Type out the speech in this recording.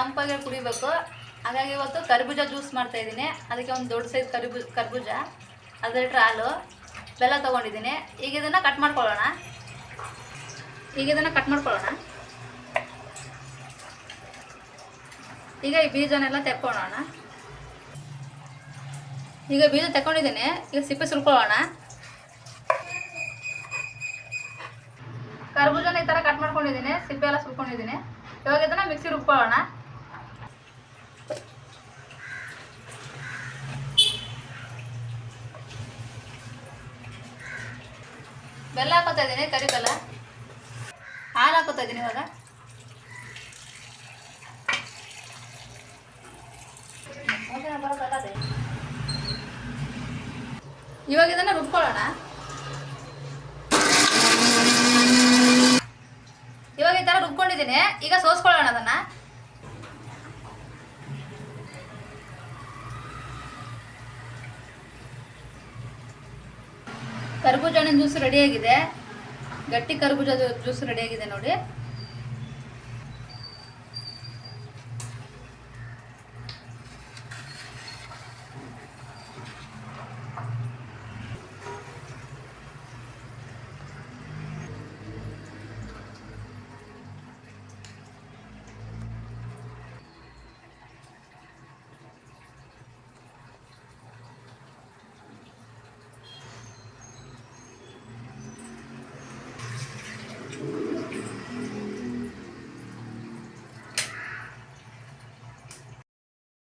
ತಂಪಾಗಿ ಕುಡಿಬೇಕು. ಹಾಗಾಗಿ ಇವತ್ತು ಕರ್ಬೂಜ ಜ್ಯೂಸ್ ಮಾಡ್ತಾ ಇದ್ದೀನಿ. ಅದಕ್ಕೆ ಒಂದು ದೊಡ್ಡ ಸೈಜ್ ಕರ್ಬೂಜ, ಅರ್ಧ ಲೀಟ್ರ್ ಹಾಲು, ಬೆಲ್ಲ ತೊಗೊಂಡಿದ್ದೀನಿ. ಈಗ ಇದನ್ನು ಕಟ್ ಮಾಡ್ಕೊಳ್ಳೋಣ. ಈಗ ಈ ಬೀಜನೆಲ್ಲ ತೆಕ್ಕೊಳ್ಳೋಣ. ಈಗ ಬೀಜ ತೆಕ್ಕೊಂಡಿದ್ದೀನಿ. ಈಗ ಸಿಪ್ಪೆ ಸುಲ್ಕೊಳ್ಳೋಣ. ಕರ್ಬೂಜನ ಈ ಥರ ಕಟ್ ಮಾಡ್ಕೊಂಡಿದ್ದೀನಿ, ಸಿಪ್ಪೆ ಎಲ್ಲ ಸುಲ್ಕೊಂಡಿದ್ದೀನಿ. ಇವಾಗ ಇದನ್ನು ಮಿಕ್ಸಿ ರುಬ್ಕೊಳ್ಳೋಣ. ಬೆಲ್ಲ ಹಾಕೋತಾ ಇದ್ದೀನಿ, ಕರಿ ಬೆಲ್ಲ. ಹಾಲು ಹಾಕೋತಾ ಇದ್ದೀನಿ. ಇವಾಗ ಇದನ್ನು ರುಬ್ಕೊಳ್ಳೋಣ. ಇವಾಗ ಈ ಥರ ರುಬ್ಕೊಂಡಿದ್ದೀನಿ. ಈಗ ಸೋಸ್ಕೊಳ್ಳೋಣ ಅದನ್ನು. ಕರ್ಬೂಜ ಹಣ್ಣಿನ ಜ್ಯೂಸ್ ರೆಡಿಯಾಗಿದೆ. ಗಟ್ಟಿ ಕರ್ಬೂಜ ಜ್ಯೂಸ್ ರೆಡಿಯಾಗಿದೆ ನೋಡಿ.